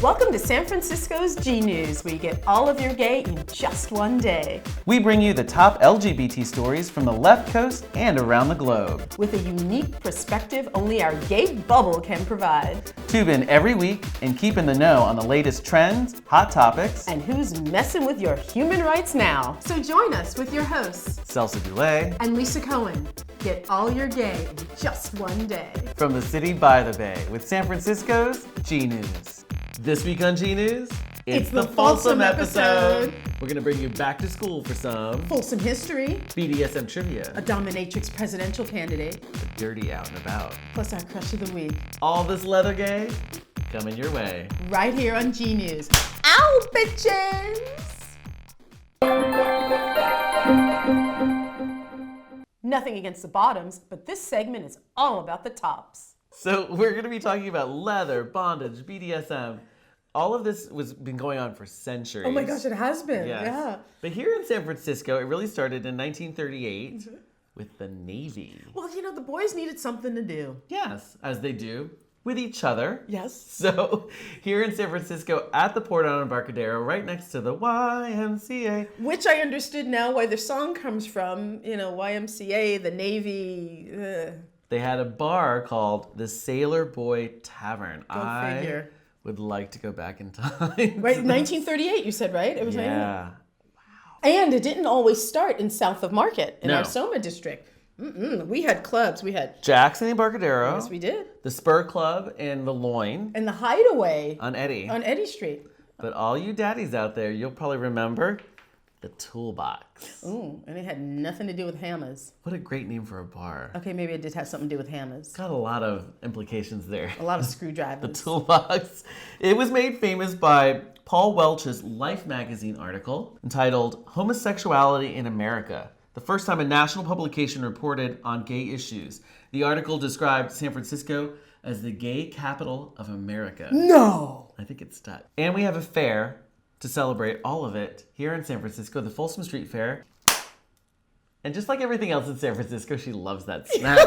Welcome to San Francisco's GNews, where you get all of your gay in just one day. We bring you the top LGBT stories from the left coast and around the globe. With a unique perspective only our gay bubble can provide. Tune in every week and keep in the know on the latest trends, hot topics, And who's messing with your human rights now. So join us with your hosts, Celso Dulay, and Lisa Cohen. Get all your gay in just one day. from the city by the bay with San Francisco's GNews. This week on GNews, It's the Folsom episode. We're going to bring you back to school for some Folsom history, BDSM trivia, a Dominatrix presidential candidate, a dirty out and about. plus our crush of the week. All this leather gay coming your way. Right here on GNews. Ow, bitches! Nothing against the bottoms, but this segment is all about the tops. So we're going to be talking about leather, bondage, BDSM. All of this was been going on for centuries. Oh my gosh, it has been. Yes. Yeah. But here in San Francisco, it really started in 1938 with the Navy. Well, you know, the boys needed something to do. Yes, as they do with each other. Yes. So here in San Francisco at the port on Embarcadero, right next to the YMCA. Which I understood now why the song comes from. You know, YMCA, the Navy. They had a bar called the Sailor Boy Tavern. Go figure. Would like to go back in time. Right, 1938 you said, right? It was Yeah. And it didn't always start in south of Market, in No. our Soma district. We had clubs. We had, Jack's in the Embarcadero. yes, we did. The Spur Club in the Loin And the Hideaway on Eddy. on Eddy Street. But all you daddies out there, you'll probably remember the Toolbox. Ooh, and it had nothing to do with hammers. What a great name for a bar. Okay, maybe it did have something to do with hammers. Got a lot of implications there. A lot of screwdrivers. Toolbox. It was made famous by Paul Welch's Life magazine article entitled Homosexuality in America, the first time a national publication reported on gay issues. The article described San Francisco as the gay capital of America. No! I think it stuck. And we have a fair to celebrate all of it here in San Francisco, the Folsom Street Fair. And just like everything else in San Francisco, she loves that snack.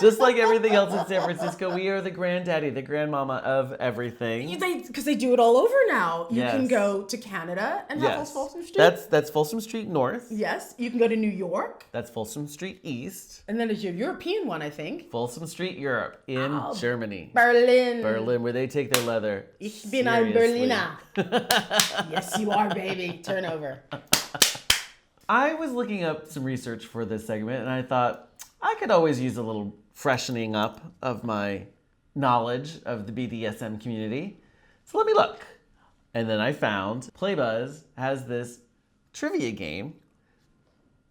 Just like everything else in San Francisco, we are the granddaddy, the grandmama of everything. Because they do it all over now. You Yes. can go to Canada and have Yes. Folsom Street. That's Folsom Street North. Yes, you can go to New York. That's Folsom Street East. And then there's your European one, I think. Folsom Street Europe in Germany. Berlin. Berlin, where they take their leather. Ich bin ein seriously. Berliner. Yes, you are, baby. Turn over. I was looking up some research for this segment, and I thought I could always use a little freshening up of my knowledge of the BDSM community. So let me look. And then I found Playbuzz has this trivia game.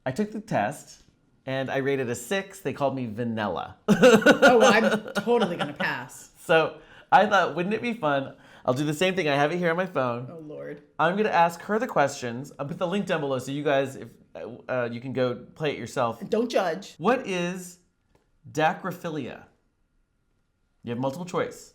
I took the test, and I rated a 6. They called me vanilla. Oh, well, I'm totally going to pass. So I thought, wouldn't it be fun? I'll do the same thing. I have it here on my phone. Oh, Lord. I'm going to ask her the questions. I'll put the link down below so you guys, if you can go play it yourself. Don't judge. What is dacrophilia? You have multiple choice.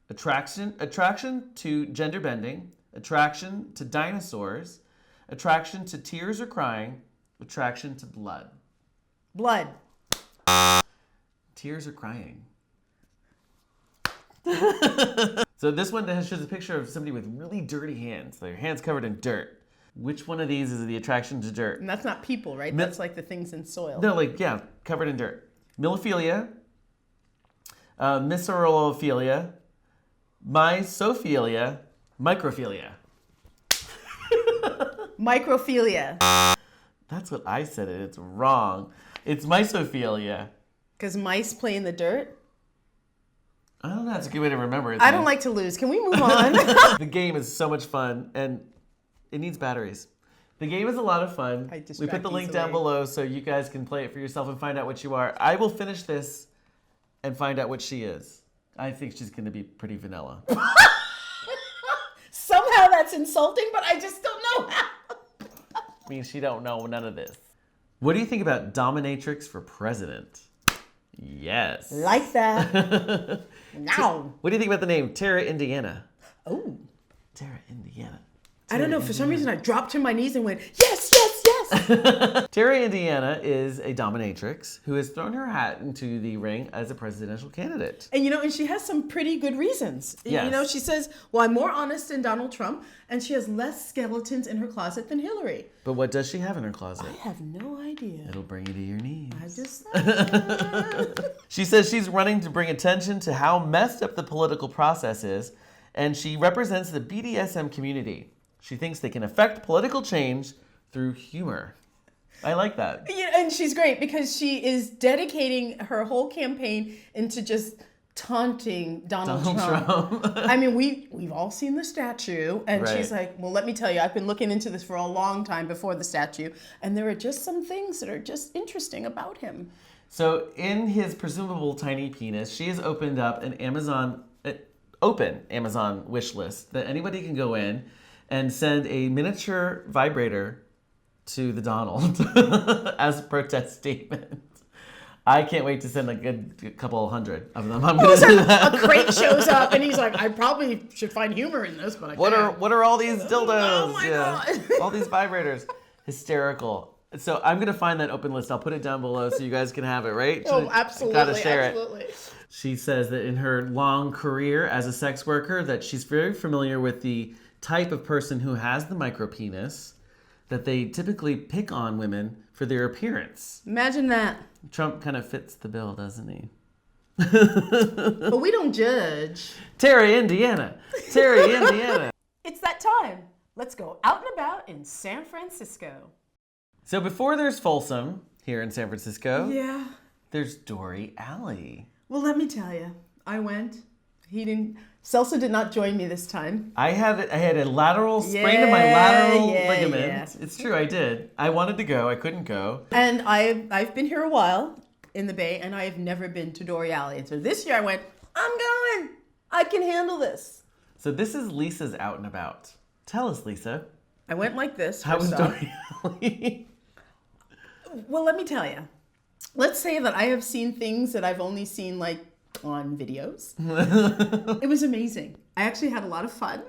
Attraction to gender bending, attraction to dinosaurs, attraction to tears or crying, attraction to blood. Blood. Tears or crying. So this one shows a picture of somebody with really dirty hands. Their hands covered in dirt. Which one of these is the attraction to dirt? And that's not people, right? That's like the things in soil. No, covered in dirt. Milophilia, miscerophilia, mysophilia, microphilia. Microphilia. That's what I said. It's wrong. It's mysophilia. Because mice play in the dirt? I don't know. That's a good way to remember it. I don't like to lose. Can we move on? The game is so much fun, and it needs batteries. The game is a lot of fun. We put the link down below so you guys can play it for yourself and find out what you are. I will finish this and find out what she is. I think she's going to be pretty vanilla. Somehow that's insulting, but I just don't know how. I mean, she don't know none of this. What do you think about Dominatrix for president? Yes. Like that. Now. What do you think about the name Tara, Indiana? Oh. Tara, Indiana. I don't know. For some reason, I dropped to my knees and went, yes, yes, yes. Yes. Terry Indiana is a dominatrix who has thrown her hat into the ring as a presidential candidate. And and she has some pretty good reasons. Yes. She says, well, I'm more honest than Donald Trump, and she has less skeletons in her closet than Hillary. But what does she have in her closet? I have no idea. It'll bring you to your knees. I just said. She says she's running to bring attention to how messed up the political process is, and she represents the BDSM community. She thinks they can affect political change through humor. I like that. And she's great because she is dedicating her whole campaign into just taunting Donald Trump. I mean, we've all seen the statue, and Right. she's like, well, let me tell you, I've been looking into this for a long time before the statue, and there are just some things that are just interesting about him. So in his presumable tiny penis, she has opened up an open Amazon wish list that anybody can go in and send a miniature vibrator to the Donald as a protest statement. I can't wait to send a good couple hundred of them. I'm gonna do that. A crate shows up, and he's like, I probably should find humor in this, but I can't. What are all these dildos? Oh my God. All these vibrators. Hysterical. So I'm gonna find that open list. I'll put it down below so you guys can have it, right? Oh, absolutely. Gotta share absolutely. it. She says that in her long career as a sex worker, that she's very familiar with the type of person who has the micro penis, that they typically pick on women for their appearance. Imagine that. Trump kind of fits the bill, doesn't he? But we don't judge. Terry, Indiana. Terry, Indiana. It's that time. Let's go out and about in San Francisco. So before there's Folsom here in San Francisco, Yeah. there's Dore Alley. Well, let me tell you, I went. He didn't. Celso did not join me this time. I had a lateral sprain of my lateral Yeah, ligament. yeah. It's true, I did. I wanted to go, I couldn't go. And I've been here a while in the Bay, and I have never been to Dore Alley. And so this year I went, I'm going. I can handle this. So this is Lisa's out and about. Tell us, Lisa. I went like this. How was first off. Dore Alley? Well, let me tell you. Let's say that I have seen things that I've only seen like on videos. It was amazing. I actually had a lot of fun.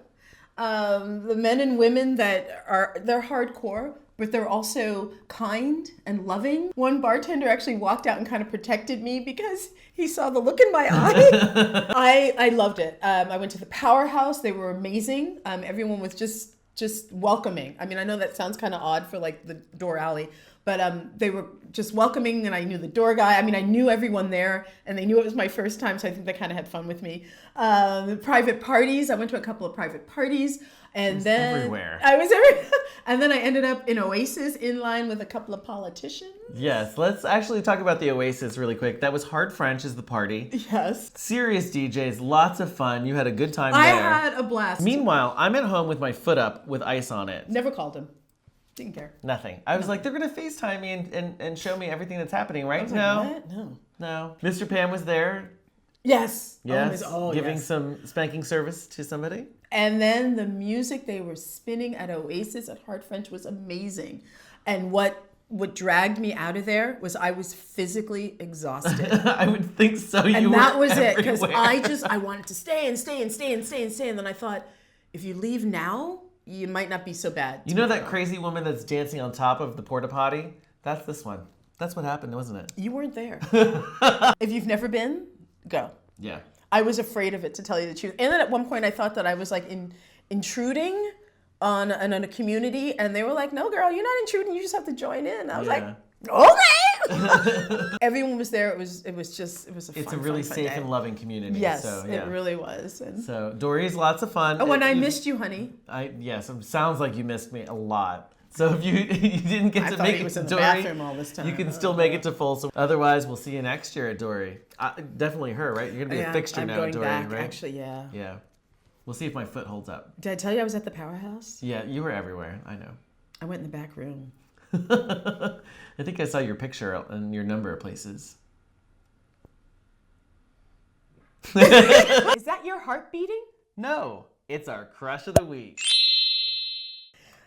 The men and women they're hardcore, but they're also kind and loving. One bartender actually walked out and kind of protected me because he saw the look in my eye. I loved it. I went to the Powerhouse. They were amazing. Everyone was just welcoming. I mean, I know that sounds kind of odd for like the Dore Alley, but they were just welcoming, and I knew the door guy. I mean, I knew everyone there, and they knew it was my first time, so I think they kind of had fun with me. Private parties. I went to a couple of private parties, and then everywhere. I was everywhere. And then I ended up in Oasis in line with a couple of politicians. Yes, let's actually talk about the Oasis really quick. That was Hard French is the party. Yes. Serious DJs, lots of fun. You had a good time I there. had a blast. Meanwhile, I'm at home with my foot up with ice on it. Never called him. Didn't care. Nothing. I was like, they're going to FaceTime me and show me everything that's happening, right? I was No. like, what? No. Mr. Pam was there. Yes. Yes. Oh, giving yes. some spanking service to somebody. And then the music they were spinning at Oasis at Hard French was amazing. And what dragged me out of there was I was physically exhausted. I would think so. And that was it, because I wanted to stay and stay and stay and stay and stay. And then I thought, if you leave now, you might not be so bad. You know that crazy woman that's dancing on top of the porta potty? That's this one. That's what happened, wasn't it? You weren't there. If you've never been, go. Yeah. I was afraid of it, to tell you the truth. And then at one point I thought that I was like intruding on a community, and they were like, no girl, you're not intruding, you just have to join in. I was like, okay. Everyone was there. It was a It's fun, a really fun safe day. and loving community. Yes, so, yeah. it really was. And, So Dore's lots of fun. and I missed you, honey. Yes, it sounds like you missed me a lot. So if you didn't get I to thought make he it was to in the Dore, bathroom all this time. you can still make it to Folsom. Otherwise, we'll see you next year at Dore. Definitely her, right? You're gonna be a fixture I'm now going at Dore, back, right? actually, yeah. Yeah. We'll see if my foot holds up. Did I tell you I was at the Powerhouse? Yeah, you were everywhere. I know. I went in the back room. I think I saw your picture and your number of places. Is that your heart beating? No, it's our crush of the week.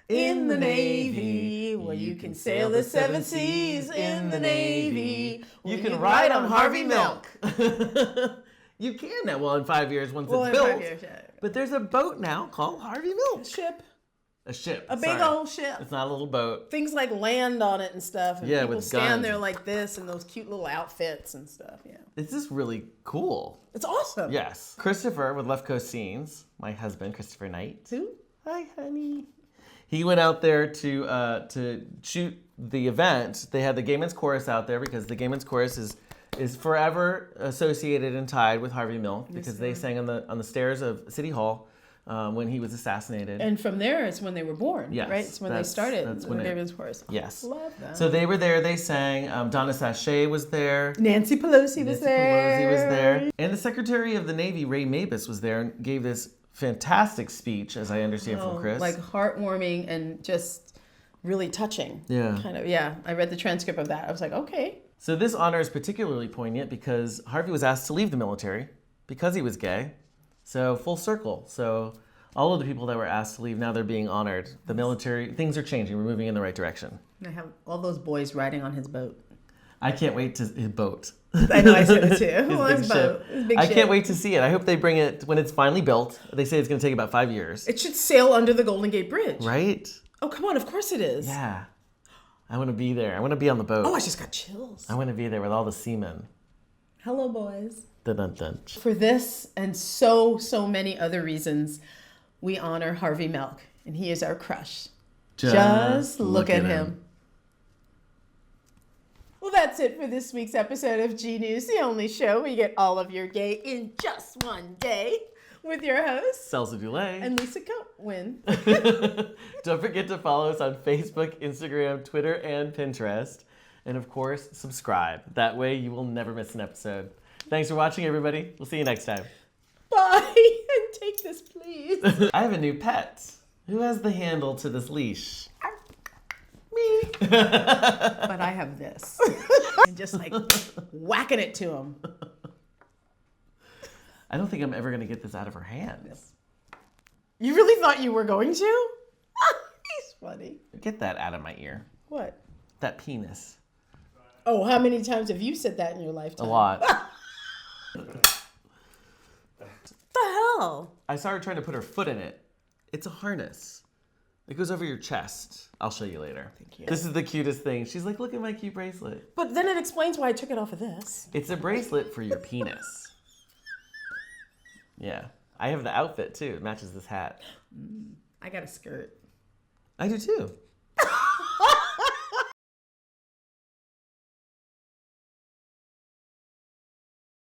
In the Navy, where you can sail the seven seas. In the Navy, you can ride on Harvey Milk. You can now. Well, in 5 years, once it's built. Yeah. But there's a boat now called Harvey Milk. Ship. A ship. A big old ship. It's not a little boat. Things like land on it and stuff. And Yeah, people with stand guns. there like this in those cute little outfits and stuff. Yeah. It's just really cool. It's awesome. Yes. Christopher with Left Coast Scenes, my husband, Christopher Knight. Who? Hi, honey. He went out there to shoot the event. They had the Gay Men's Chorus out there because the Gay Men's Chorus is forever associated and tied with Harvey Milk because they sang on the stairs of City Hall when he was assassinated. And from there, it's when they were born, Yes, right? It's when they started. that's when the it- Gay Men's Chorus. Yes. Love that. So they were there. They sang. Donna Sachet was there. Nancy Pelosi was Nancy there. Pelosi was there. And the Secretary of the Navy, Ray Mabus, was there and gave this fantastic speech, as I understand from Chris. Like heartwarming and just really touching. Yeah. Kind of, yeah. I read the transcript of that. I was like, okay. So this honor is particularly poignant because Harvey was asked to leave the military because he was gay. So full circle. So all of the people that were asked to leave, now they're being honored. The military, things are changing. We're moving in the right direction. And I have all those boys riding on his boat. I can't wait to his boat. I know, I said it too. His Well, big his ship. boat. His big I ship. can't wait to see it. I hope they bring it when it's finally built. They say it's going to take about 5 years. It should sail under the Golden Gate Bridge. Right? Oh, come on. Of course it is. Yeah. I want to be there. I want to be on the boat. Oh, I just got chills. I want to be there with all the seamen. Hello, boys. Dun, dun, dun. For this and so many other reasons, we honor Harvey Milk, and he is our crush. Just look at him. Well, that's it for this week's episode of GNews, the only show where you get all of your gay in just one day with your hosts, Celso Dulay. and Lisa Cohen. Don't forget to follow us on Facebook, Instagram, Twitter, and Pinterest. And of course, subscribe. That way you will never miss an episode. Thanks for watching, everybody. We'll see you next time. Bye, and take this, please. I have a new pet. Who has the handle to this leash? Me. But I have this. And just like whacking it to him. I don't think I'm ever going to get this out of her hands. You really thought you were going to? He's funny. Get that out of my ear. What? That penis. Oh, how many times have you said that in your lifetime? A lot. What the hell? I saw her trying to put her foot in it. It's a harness. It goes over your chest. I'll show you later. Thank you. This is the cutest thing. She's like, look at my cute bracelet. But then it explains why I took it off of this. It's a bracelet for your penis. Yeah. I have the outfit too. It matches this hat. I got a skirt. I do too.